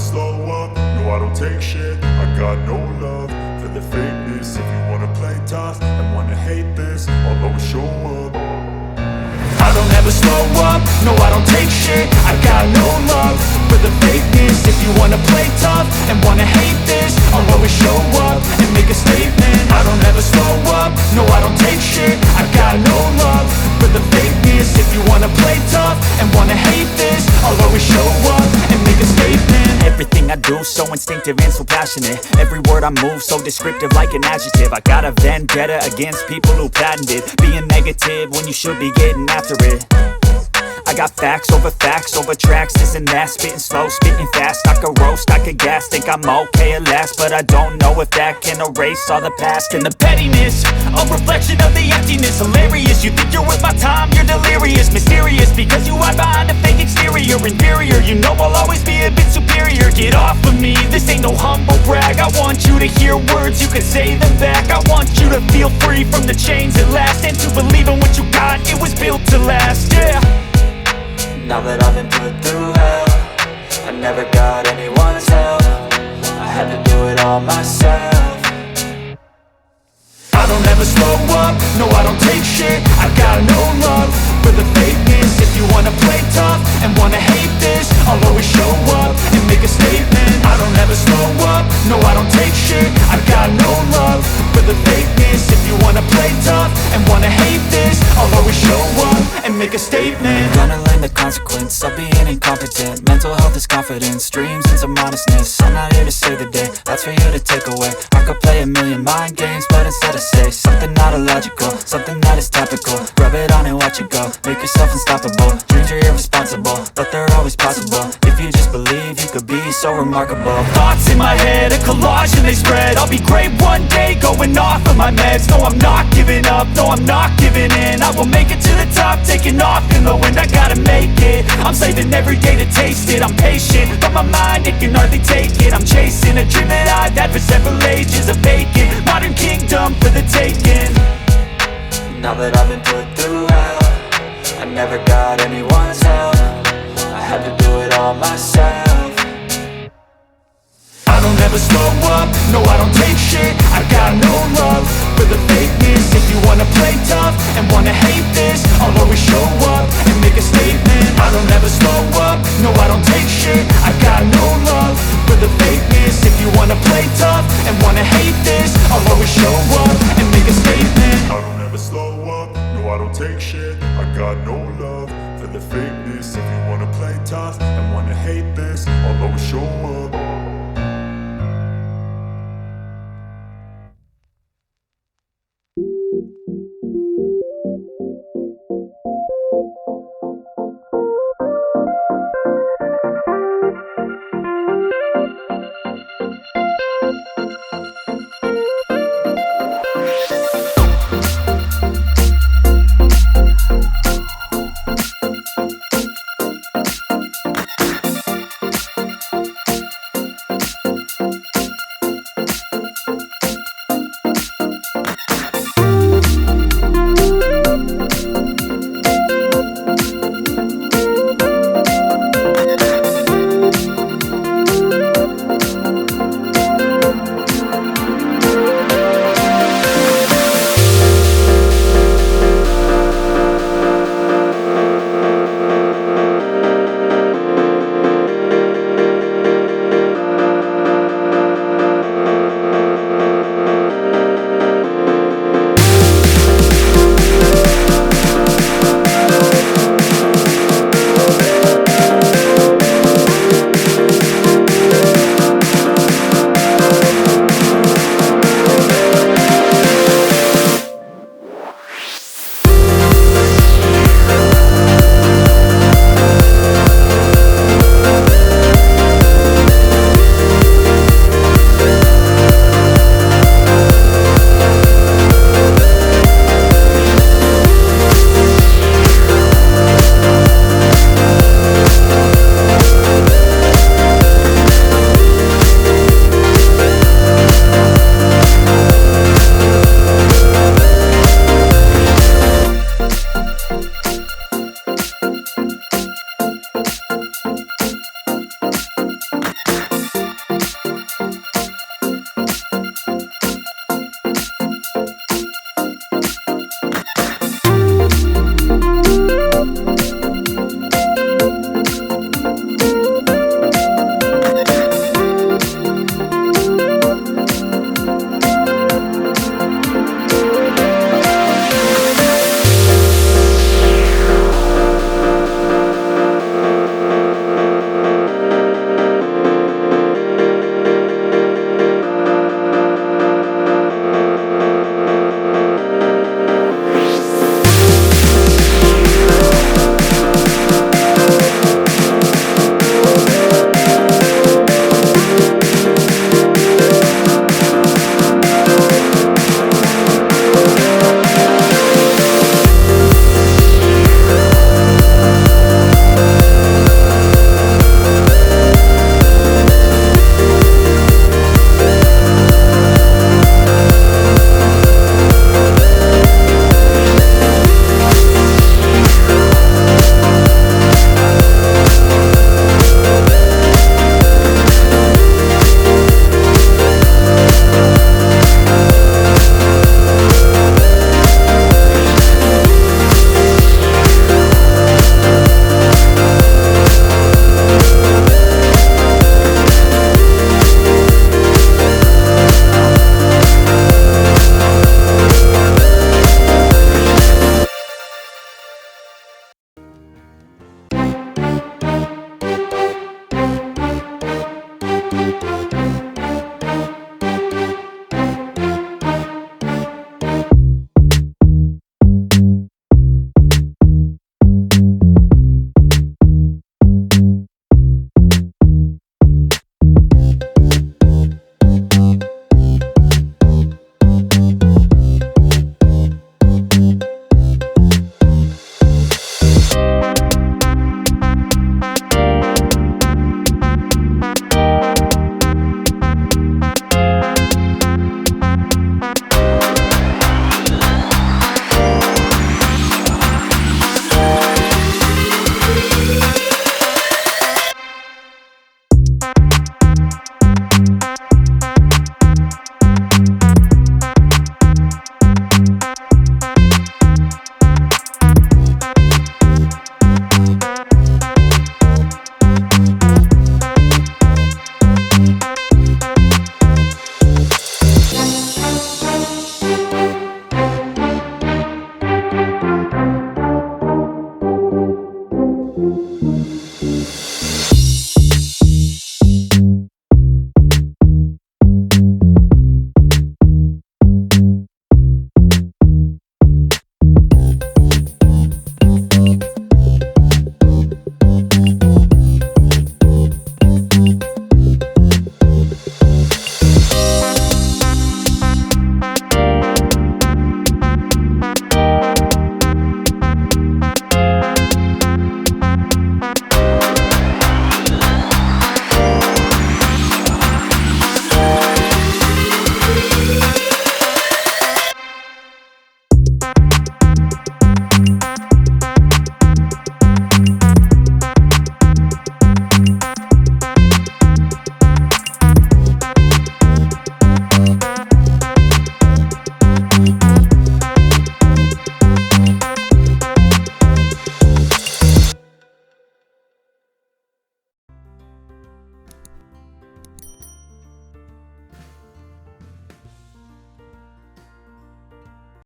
slow up, no I don't take shit. I got no love for the fakeness. If you wanna play tough and wanna hate this, I'll always show up. I don't ever slow up, no I don't take shit. I got no love for the fakeness. If you wanna play tough and wanna hate this, I'll always show up and make a statement. I don't ever slow up, no I don't take shit. I got no love for the fakeness. If you wanna play tough and wanna hate this, I'll always show up and make a statement. Everything I do so instinctive and so passionate. Every word I move so descriptive like an adjective. I got a vendetta against people who patented being negative when you should be getting after it. I got facts over tracks, this and that. Spitting slow, spitting fast, I could roast, I could gas. Think I'm okay at last, but I don't know if that can erase all the past. And the pettiness, a reflection of the emptiness. Hilarious, you think you're worth my time, you're delirious. Mysterious, because you hide behind a fake exterior. Inferior, you know I'll always be a bit superior. Get off of me, this ain't no humble brag. I want you to hear words, you can say them back. I want you to feel free from the chains at last, and to believe in what you got, it was built to last, yeah. Now that I've been put through hell, I never got anyone's help. I had to do it all myself. I don't ever slow up, no I don't take shit. I got no love for the fakeness. If you wanna play tough and wanna hate this, I'll always show up and make a statement. I don't ever slow up, no I don't take shit. I got no love for the fakeness. If you wanna play tough and wanna hate this, I'll always show up and make a statement. Gonna learn the consequence of being incompetent. Mental health is confidence, dreams and some honestness. I'm not here to save the day, that's for you to take away. I could play a million mind games, but instead I say something not illogical, something that is topical. Rub it on and watch it go, make yourself unstoppable. Dreams are irresponsible, but they're always possible. If you just believe, you could be so remarkable. Thoughts in my head, a collage and they spread. I'll be great one day, going off of my meds. No, I'm not giving up, no, I'm not giving in. I will make it to the top, taking off in the wind. I gotta make it, I'm saving every day to taste it. I'm patient, but my mind, it can hardly take it. I'm chasing a dream that I've had for several ages. A vacant, modern kingdom for the taking. Now that I've been put through hell, I never got anyone's help. I had to do it all myself. I don't ever slow up, no I don't take shit. I got no love for the fakeness. If you wanna play tough and wanna hate this, I'll always show up and make a statement. I don't ever slow up, no I don't take shit. I got no love for the fakeness. If you wanna play tough and wanna hate